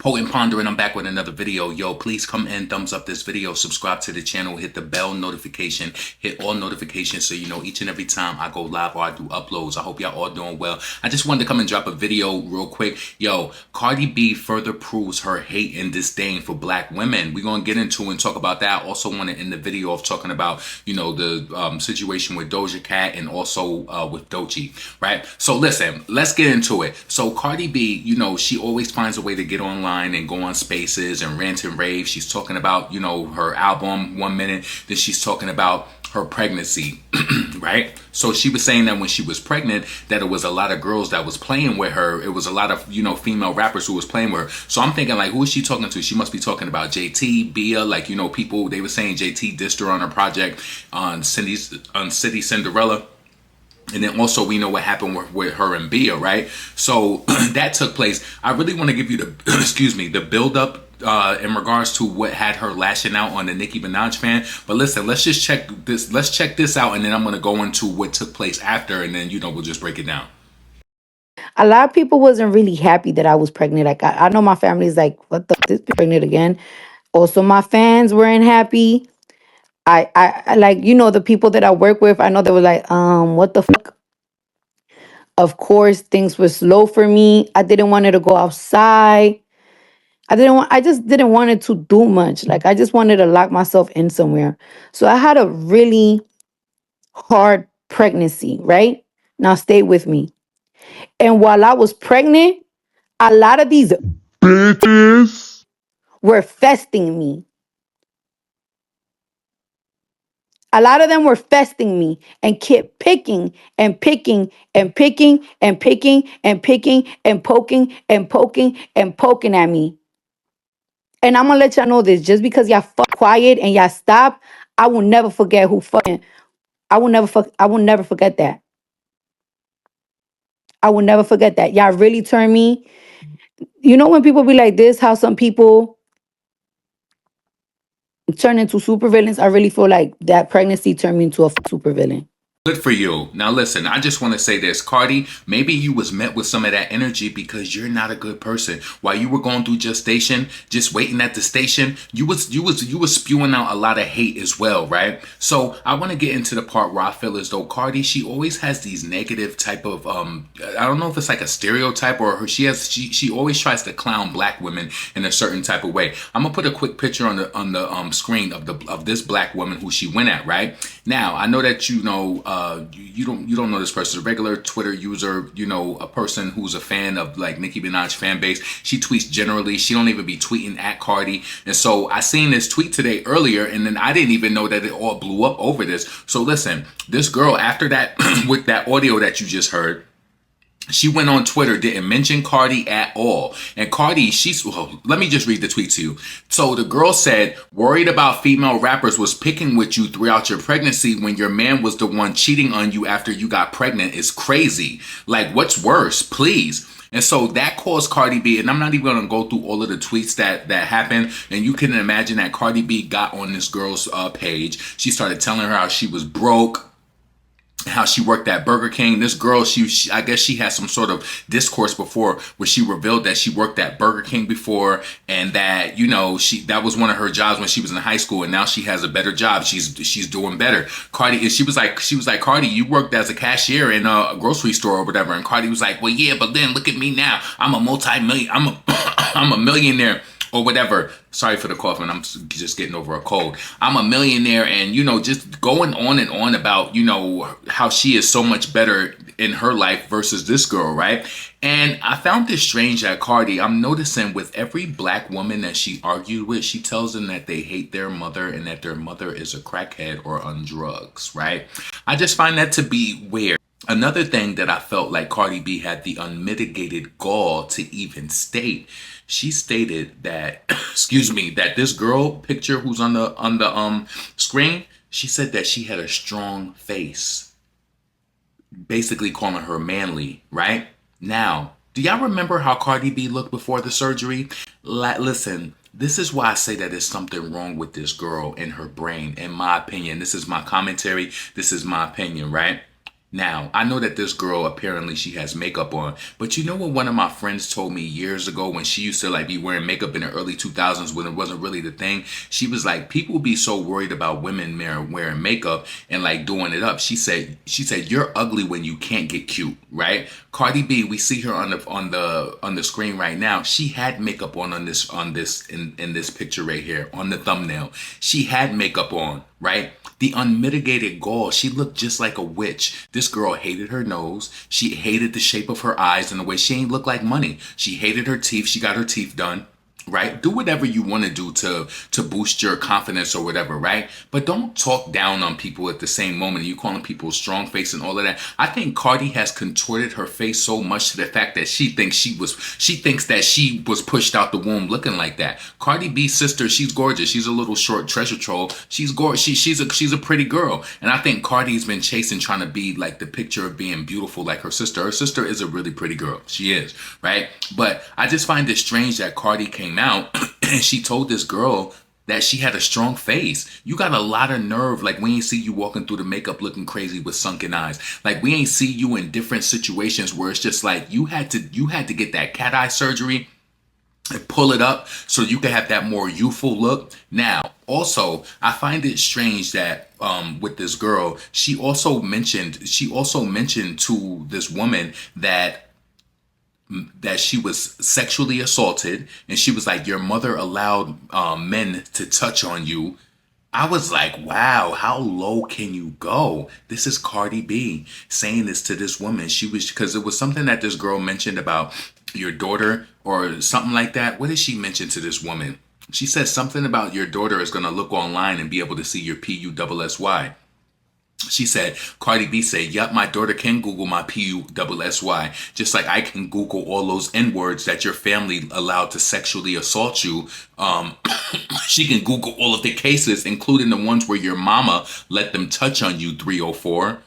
Potent Pondering, I'm back with another video. Yo, please come in, thumbs up this video, subscribe to the channel, hit the bell notification, hit all notifications so you know each and every time I go live or I do uploads. I hope y'all all doing well. I just wanted to come and drop a video real quick. Yo, Cardi B further proves her hate and disdain for black women. We're going to get into and talk about that. I also want to end the video of talking about, you know, the situation with Doja Cat and also with Doechii, right? So listen, let's get into it. So Cardi B, you know, she always finds a way to get online and go on spaces and rant and rave. She's talking about, you know, her album 1 minute, then she's talking about her pregnancy, right? So she was saying that when she was pregnant, that it was a lot of girls that was playing with her. It was a lot of, you know, female rappers who was playing with her. So I'm thinking, like, who is she talking to? She must be talking about JT, Bia, like, you know, people, they were saying JT dissed her on her project on City Cinderella. And then also we know what happened with her and Bia, right? So that took place. I really want to give you the, excuse me, the build up in regards to what had her lashing out on the Nicki Minaj fan. But listen, let's just check this. Let's check this out. And then I'm going to go into what took place after. And then, you know, we'll just break it down. A lot of people wasn't really happy that I was pregnant. Like I know my family's like, what the this bitch pregnant again? Also, my fans weren't happy. I like, you know, the people that I work with, I know they were like, what the fuck? Of course, things were slow for me. I didn't want it to go outside. I just didn't want it to do much. Like I just wanted to lock myself in somewhere. So I had a really hard pregnancy, right? Now stay with me. And while I was pregnant, a lot of these bitches were festing me. A lot of them were festing me and kept picking and picking and picking and picking and picking and poking and poking and poking at me. And I'm gonna let y'all know this: just because y'all fuck quiet and y'all stop, I will never forget who fucking. I will never forget that. I will never forget that. Y'all really turned me. You know when people be like this, how some people turn into supervillains? I really feel like that pregnancy turned me into a supervillain. Good for you. Now listen, I just want to say this, Cardi, maybe you was met with some of that energy because you're not a good person. While you were going through gestation, just waiting at the station, you was spewing out a lot of hate as well, right? So I want to get into the part where I feel as though Cardi, she always has these negative type of I don't know if it's like a stereotype or she always tries to clown black women in a certain type of way. I'm gonna put a quick picture on the screen of this black woman who she went at, right? Now I know that you know you don't know this person, a regular Twitter user, you know, a person who's a fan of like Nicki Minaj fan base. She tweets generally. She don't even be tweeting at Cardi. And so I seen this tweet today earlier, and then I didn't even know that it all blew up over this. So listen, this girl, after that, with that audio that you just heard, she went on Twitter, didn't mention Cardi at all. And Cardi, well, let me just read the tweet to you. So the girl said, worried about female rappers was picking with you throughout your pregnancy when your man was the one cheating on you after you got pregnant is crazy. Like, what's worse? Please. And so that caused Cardi B, and I'm not even going to go through all of the tweets that happened. And you can imagine that Cardi B got on this girl's page. She started telling her how she was broke, how she worked at Burger King. This girl, she I guess she had some sort of discourse before where she revealed that she worked at Burger King before, and that, you know, that was one of her jobs when she was in high school, and now she has a better job. She's doing better. Cardi, and she was like, Cardi, you worked as a cashier in a grocery store or whatever. And Cardi was like, well, yeah, but then look at me now. I'm a multi-million. I'm a millionaire. Or whatever. Sorry for the coughing. I'm just getting over a cold. I'm a millionaire, and, you know, just going on and on about, you know, how she is so much better in her life versus this girl, right? And I found this strange at Cardi. I'm noticing with every black woman that she argued with, she tells them that they hate their mother and that their mother is a crackhead or on drugs, right? I just find that to be weird. Another thing that I felt like Cardi B had the unmitigated gall to even state, she stated that, excuse me, that this girl picture who's on the screen, she said that she had a strong face, basically calling her manly, right? Now, do y'all remember how Cardi B looked before the surgery? Listen, this is why I say that there's something wrong with this girl in her brain, in my opinion. This is my commentary. This is my opinion, right? Now, I know that this girl apparently she has makeup on, but you know what one of my friends told me years ago when she used to like be wearing makeup in the early 2000s when it wasn't really the thing. She was like, people be so worried about women wearing makeup and like doing it up. She said you're ugly when you can't get cute, right? Cardi B, we see her on the screen right now. She had makeup on this picture right here on the thumbnail. She had makeup on, right? The unmitigated gall. She looked just like a witch. This girl hated her nose. She hated the shape of her eyes and the way she ain't look like money. She hated her teeth. She got her teeth done. Right? Do whatever you want to do to boost your confidence or whatever, right? But don't talk down on people at the same moment. You calling people strong face and all of that. I think Cardi has contorted her face so much to the fact that she thinks that she was pushed out the womb looking like that. Cardi B's sister, she's gorgeous. She's a little short treasure troll. She's gorgeous. She's a pretty girl. And I think Cardi's been chasing trying to be like the picture of being beautiful like her sister. Her sister is a really pretty girl. She is, right? But I just find it strange that Cardi came out and she told this girl that she had a strong face. You got a lot of nerve. Like, we ain't see you walking through the makeup looking crazy with sunken eyes. Like, we ain't see you in different situations where it's just like you had to get that cat eye surgery and pull it up so you can have that more youthful look. Now, also, I find it strange that with this girl, she also mentioned to this woman that she was sexually assaulted, and she was like, your mother allowed men to touch on you. I was like, wow, how low can you go? This is Cardi B saying this to this woman. She was, because it was something that this girl mentioned about your daughter or something like that. What did she mention to this woman? She said something about your daughter is going to look online and be able to see your PUSSY. She said, Cardi B said, yep, my daughter can Google my PUSSY, just like I can Google all those N words that your family allowed to sexually assault you. She can Google all of the cases, including the ones where your mama let them touch on you, 304.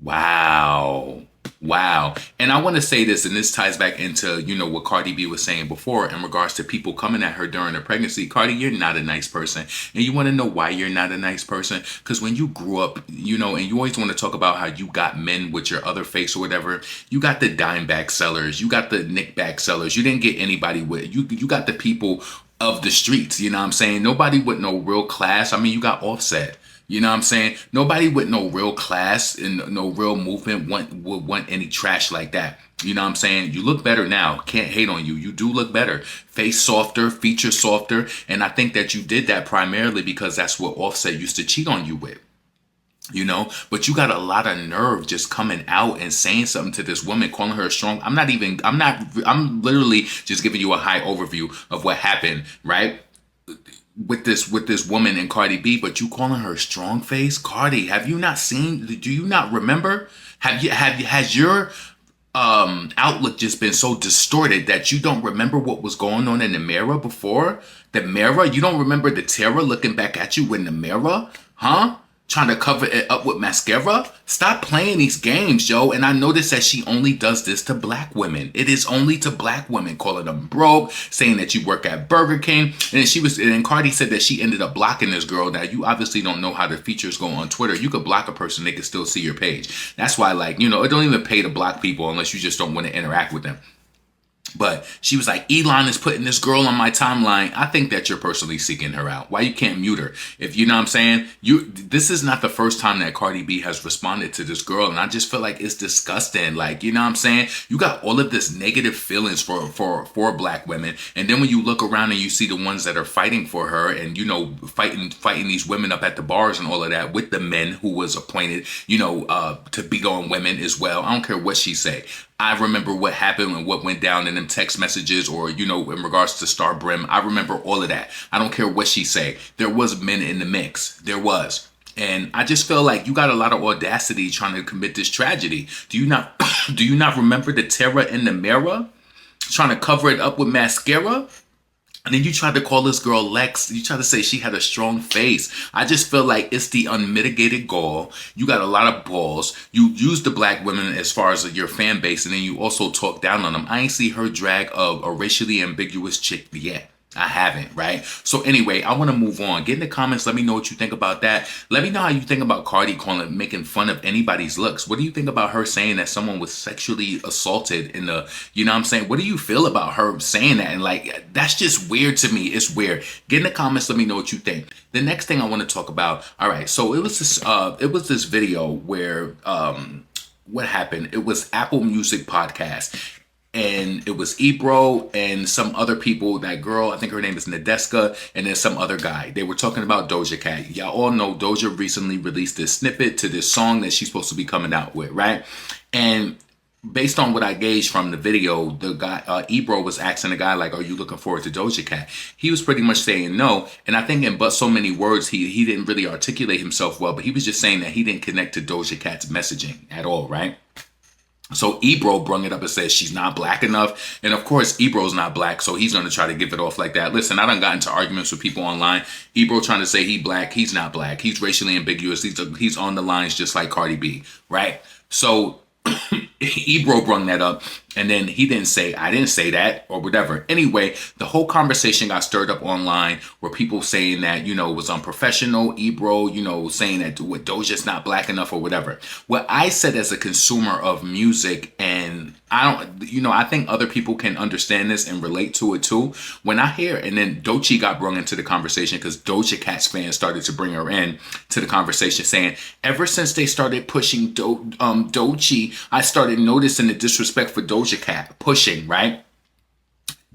Wow. Wow. And I want to say this, and this ties back into, what Cardi B was saying before in regards to people coming at her during her pregnancy. Cardi, you're not a nice person. And you want to know why you're not a nice person? Because when you grew up, and you always want to talk about how you got men with your other face or whatever. You got the dime bag sellers. You got the nick bag sellers. You didn't get anybody with, you got the people of the streets. You know what I'm saying? Nobody with no real class. I mean, you got Offset. You know what I'm saying? Nobody with no real class and no real movement would want any trash like that. You know what I'm saying? You look better now. Can't hate on you. You do look better. Face softer, features softer. And I think that you did that primarily because that's what Offset used to cheat on you with. But you got a lot of nerve just coming out and saying something to this woman, calling her strong. I'm literally just giving you a high overview of what happened, right? With this woman and Cardi B, but you calling her strong face. Cardi, have you not seen, do you not remember? Has your outlook just been so distorted that you don't remember what was going on in the mirror before? The mirror? You don't remember the terror looking back at you in the mirror? Huh? Trying to cover it up with mascara? Stop playing these games, yo. And I noticed that she only does this to black women. It is only to black women, calling them broke, saying that you work at Burger King. And Cardi said that she ended up blocking this girl. Now, you obviously don't know how the features go on Twitter. You could block a person, they could still see your page. That's why, it don't even pay to block people unless you just don't want to interact with them. But she was like, Elon is putting this girl on my timeline. I think that you're personally seeking her out. Why you can't mute her? If you know what I'm saying, this is not the first time that Cardi B has responded to this girl. And I just feel like it's disgusting. Like, you know what I'm saying? You got all of this negative feelings for black women. And then when you look around and you see the ones that are fighting for her and, fighting these women up at the bars and all of that with the men who was appointed, to beat on women as well. I don't care what she say. I remember what happened and what went down in them text messages or, in regards to Star Brim. I remember all of that. I don't care what she say. There was men in the mix. There was. And I just feel like you got a lot of audacity trying to commit this tragedy. Do you not remember the terror in the mirror? Trying to cover it up with mascara? And then you tried to call this girl Lex. You tried to say she had a strong face. I just feel like it's the unmitigated gall. You got a lot of balls. You use the black women as far as your fan base, and then you also talk down on them. I ain't see her drag a racially ambiguous chick yet. I haven't, right? So anyway, I want to move on. Get in the comments. Let me know what you think about that. Let me know how you think about Cardi calling, making fun of anybody's looks. What do you think about her saying that someone was sexually assaulted in the, you know what I'm saying? What do you feel about her saying that? And like, that's just weird to me. It's weird. Get in the comments. Let me know what you think. The next thing I want to talk about. All right. So it was this video where, what happened? It was Apple Music podcast, and it was Ebro and some other people. That girl, I think her name is Nadeska, and then some other guy. They were talking about Doja Cat. Y'all all know Doja recently released this snippet to this song that she's supposed to be coming out with, right? And based on what I gauged from the video, the guy Ebro was asking the guy like, "Are you looking forward to Doja Cat?" He was pretty much saying no, and I think in but so many words, he didn't really articulate himself well. But he was just saying that he didn't connect to Doja Cat's messaging at all, right? So Ebro brung it up and said she's not black enough. And of course, Ebro's not black, so he's going to try to give it off like that. Listen, I done got into arguments with people online. Ebro trying to say he black. He's not black. He's racially ambiguous. He's on the lines just like Cardi B, right? So Ebro brung that up, and then he didn't say, I didn't say that, or whatever. Anyway, the whole conversation got stirred up online where people saying that, you know, it was unprofessional. Ebro, you know, saying that what Doja's not black enough or whatever. What I said as a consumer of music, and I don't, you know, I think other people can understand this and relate to it too. When I hear, and then Doechii got brought into the conversation because Doja Cat's fans started to bring her in to the conversation, saying, ever since they started pushing Doechii, I started noticing the disrespect for Doja Cat pushing, right?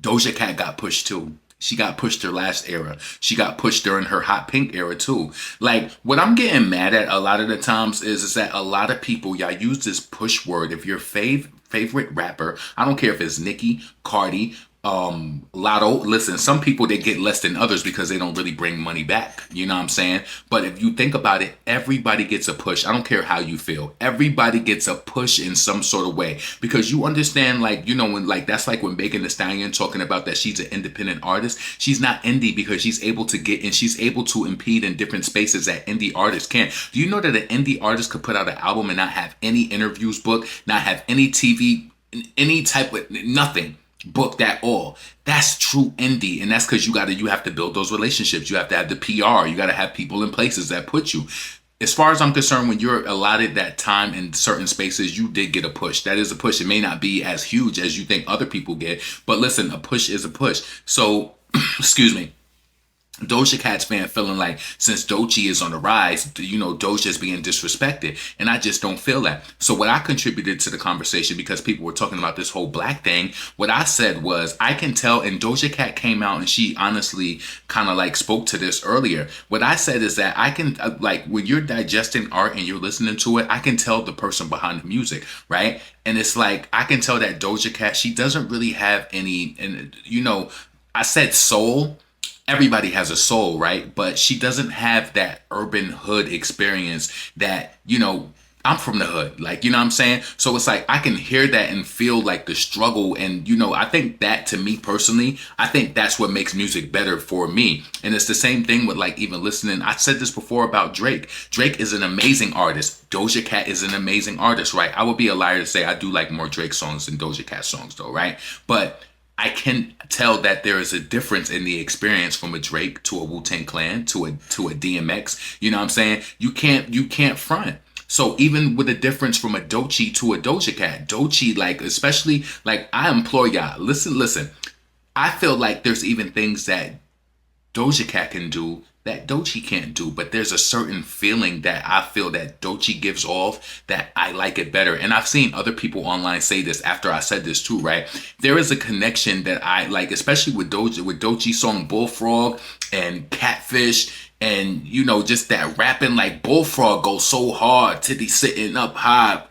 Doja Cat got pushed too. She got pushed her last era. She got pushed during her hot pink era too. Like, what I'm getting mad at a lot of the times is that a lot of people, y'all use this push word. If your favorite rapper, I don't care if it's Nicki, Cardi, Lotto. Listen, some people, they get less than others because they don't really bring money back. You know what I'm saying? But if you think about it, everybody gets a push. I don't care how you feel. Everybody gets a push in some sort of way because you understand, like, you know, when like that's like when Megan Thee Stallion talking about that she's an independent artist. She's not indie because she's able to get and she's able to impede in different spaces that indie artists can't. Do you know that an indie artist could put out an album and not have any interviews booked, not have any TV, any type of nothing booked at all? That's true indie, and that's because you have to build those relationships. You have to have the PR. You got to have people in places that put you. As far as I'm concerned, when you're allotted that time in certain spaces, you did get a push. That is a push. It may not be as huge as you think other people get, but listen, a push is a push. So, excuse me. Doja Cat's fan feeling like since Doechii is on the rise, you know, Doja's being disrespected. And I just don't feel that. So what I contributed to the conversation, because people were talking about this whole black thing, what I said was, I can tell, and Doja Cat came out and she honestly kind of like spoke to this earlier. What I said is that I can, like, when you're digesting art and you're listening to it, I can tell the person behind the music, right? And it's like, I can tell that Doja Cat, she doesn't really have any, and you know, I said soul. Everybody has a soul, right? But she doesn't have that urban hood experience that, you know, I'm from the hood, like, you know what I'm saying? So it's like I can hear that and feel like the struggle. And, you know, I think that, to me personally, I think that's what makes music better for me. And it's the same thing with like even listening. I said this before about Drake. Drake is an amazing artist. Doja Cat is an amazing artist, right? I would be a liar to say I do like more Drake songs than Doja Cat songs though, right? But I can tell that there is a difference in the experience from a Drake to a Wu-Tang Clan to a DMX. You know what I'm saying? You can't front. So even with a difference from a Doechii to a Doja Cat, Doechii, like, especially, like, I implore y'all, listen. I feel like there's even things that Doja Cat can do that Doechii can't do, but there's a certain feeling that I feel that Doechii gives off that I like it better. And I've seen other people online say this after I said this too, right? There is a connection that I like, especially with Doechii's song Bullfrog and Catfish, and you know, just that rapping. Like Bullfrog goes so hard, titty sitting up high,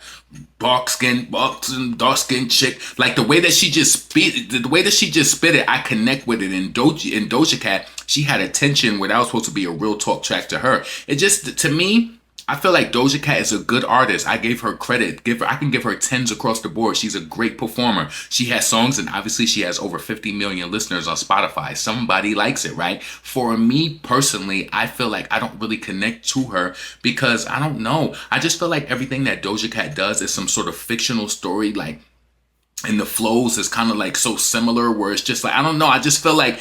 boxing, dark skin chick. Like the way that she just spit it, I connect with it. In Doja Cat, she had a tension where that was supposed to be a real talk track to her. It just, to me, I feel like Doja Cat is a good artist. I gave her credit. I can give her tens across the board. She's a great performer. She has songs, and obviously she has over 50 million listeners on Spotify. Somebody likes it, right? For me personally, I feel like I don't really connect to her because I don't know. I just feel like everything that Doja Cat does is some sort of fictional story, like, and the flows is kind of like so similar where it's just like, I don't know. I just feel like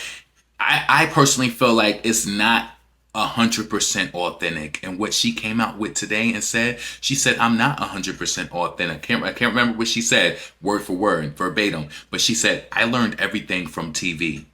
I personally feel like it's not 100% authentic. And what she came out with today and said, she said, I'm not 100% authentic. I can't remember what she said word for word, verbatim, but she said, I learned everything from TV,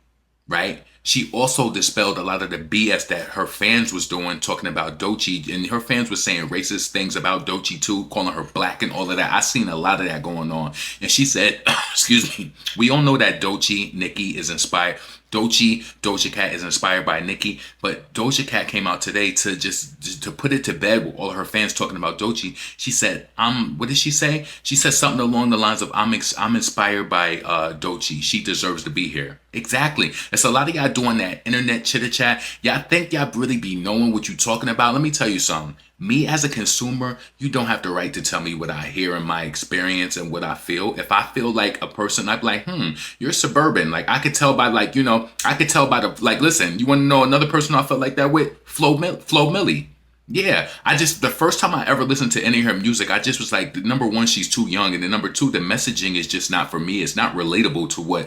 right? She also dispelled a lot of the BS that her fans was doing, talking about Doechii, and her fans were saying racist things about Doechii too, calling her black and all of that. I seen a lot of that going on, and she said, "Excuse me, we all know that Doechii, Nicki is inspired. Doja Cat is inspired by Nicki, but Doja Cat came out today to just to put it to bed with all of her fans talking about Doechii. She said, what did she say? She said something along the lines of, I'm inspired by Doechii. She deserves to be here." Exactly. It's a lot of y'all doing that internet chitter chat. Y'all think y'all really be knowing what you talking about. Let me tell you something. Me as a consumer, you don't have the right to tell me what I hear in my experience and what I feel. If I feel like a person, I'd be like, you're suburban. Like I could tell by I could tell by the, like, listen, you want to know another person I felt like that with? Flo Millie. Yeah, the first time I ever listened to any of her music, I just was like, number one, she's too young. And then number two, the messaging is just not for me. It's not relatable to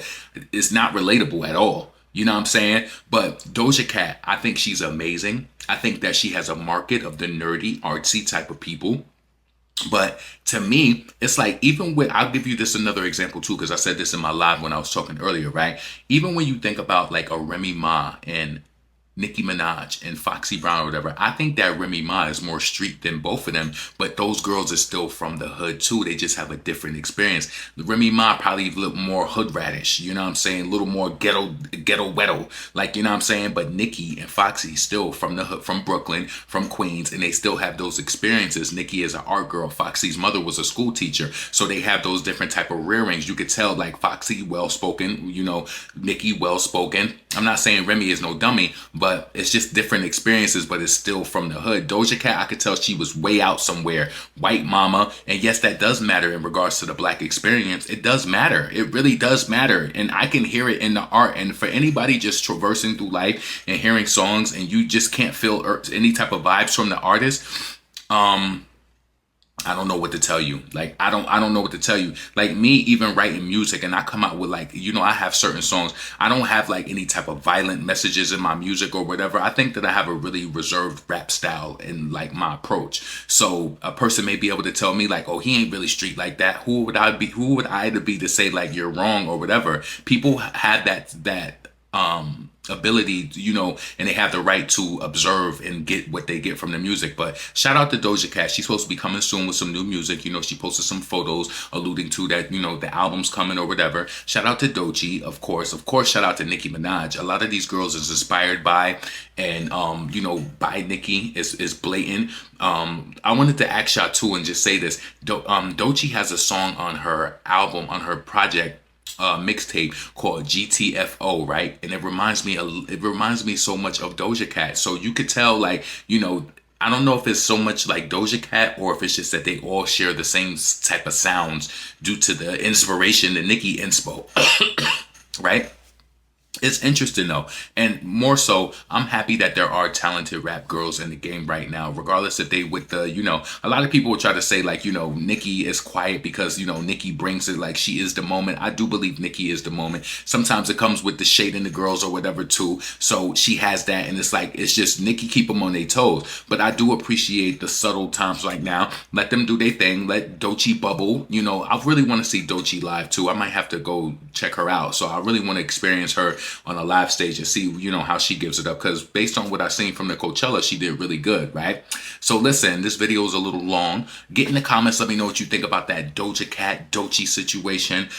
it's not relatable at all. You know what I'm saying? But Doja Cat, I think she's amazing. I think that she has a market of the nerdy, artsy type of people. But to me, it's like, even with, I'll give you this another example too, because I said this in my live when I was talking earlier, right? Even when you think about like a Remy Ma and Nicki Minaj and Foxy Brown or whatever, I think that Remy Ma is more street than both of them, but those girls are still from the hood too. They just have a different experience. Remy Ma probably a little more hood radish, you know what I'm saying? A little more ghetto weddle, like, you know what I'm saying? But Nicki and Foxy still from the hood, from Brooklyn, from Queens, and they still have those experiences. Nicki is an art girl. Foxy's mother was a school teacher, so they have those different type of rearings. You could tell, like, Foxy well spoken, you know, Nicki well spoken. I'm not saying Remy is no dummy, but it's just different experiences, but it's still from the hood. Doja Cat, I could tell she was way out somewhere. White mama. And yes, that does matter in regards to the black experience. It does matter. It really does matter. And I can hear it in the art. And for anybody just traversing through life and hearing songs and you just can't feel any type of vibes from the artist, I don't know what to tell you. Like, I don't know what to tell you. Like, me even writing music, and I come out with, like, you know, I have certain songs. I don't have like any type of violent messages in my music or whatever. I think that I have a really reserved rap style in like my approach. So a person may be able to tell me like, oh, he ain't really street like that. Who would I be? Who would I to be to say like you're wrong or whatever? People have that ability, you know, and they have the right to observe and get what they get from the music. But shout out to Doja Cat. She's supposed to be coming soon with some new music. You know, she posted some photos alluding to that, you know, the album's coming or whatever. Shout out to Doechii, of course. Of course, shout out to Nicki Minaj. A lot of these girls is inspired by and you know, by Nicki is blatant. I wanted to ask y'all too and just say this. Doechii has a song on her album, on her project, mixtape called GTFO, right? And it reminds me so much of Doja Cat. So you could tell, like, you know, I don't know if it's so much like Doja Cat or if it's just that they all share the same type of sounds due to the inspiration, the Nicki inspo, right? It's interesting though, and more so, I'm happy that there are talented rap girls in the game right now, regardless if they with the, you know, a lot of people will try to say like, you know, Nicki is quiet because, you know, Nicki brings it, like she is the moment. I do believe Nicki is the moment. Sometimes it comes with the shade in the girls or whatever too, so she has that, and it's like, it's just Nicki keep them on their toes. But I do appreciate the subtle times like now. Let them do their thing. Let Doechii bubble. You know, I really want to see Doechii live too. I might have to go check her out. So I really want to experience her on a live stage and see, you know, how she gives it up, because based on what I've seen from the Coachella, she did really good, right? So listen, this video is a little long. Get in the comments, let me know what you think about that Doja Cat Doechii situation.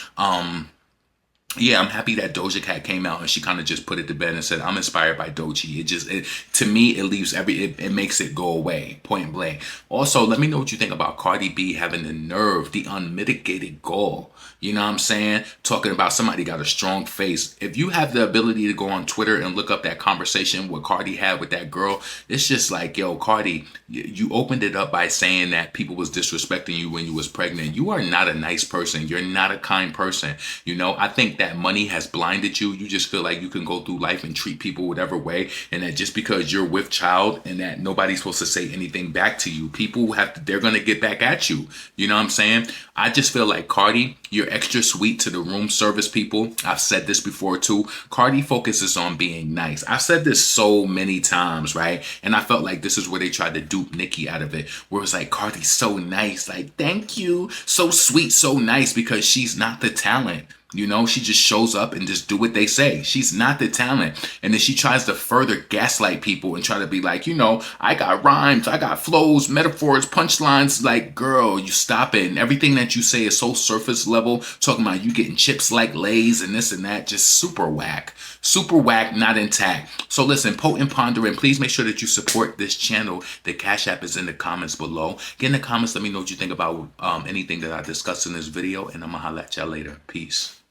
Yeah, I'm happy that Doja Cat came out and she kind of just put it to bed and said, I'm inspired by Doechii. To me, it leaves it makes it go away, point blank. Also, let me know what you think about Cardi B having the nerve, the unmitigated gall. You know what I'm saying? Talking about somebody got a strong face. If you have the ability to go on Twitter and look up that conversation what Cardi had with that girl, it's just like, yo, Cardi, you opened it up by saying that people was disrespecting you when you was pregnant. You are not a nice person. You're not a kind person. You know, I think that money has blinded you. You just feel like you can go through life and treat people whatever way, and that just because you're with child and that nobody's supposed to say anything back to you, people have to, they're gonna get back at you. You know what I'm saying? I just feel like Cardi, you're extra sweet to the room service people. I've said this before too. Cardi focuses on being nice. I've said this so many times, right? And I felt like this is where they tried to dupe Nicki out of it, where it's like, Cardi's so nice, like, thank you, so sweet, so nice, because she's not the talent. You know, she just shows up and just do what they say. She's not the talent. And then she tries to further gaslight people and try to be like, you know, I got rhymes, I got flows, metaphors, punchlines. Like, girl, you stop it. And everything that you say is so surface level, talking about you getting chips like Lay's and this and that. Just super whack. Super whack, not intact. So listen, potent pondering, please make sure that you support this channel. The Cash App is in the comments below. Get in the comments, let me know what you think about anything that I discussed in this video. And I'm going to holla at y'all later. Peace.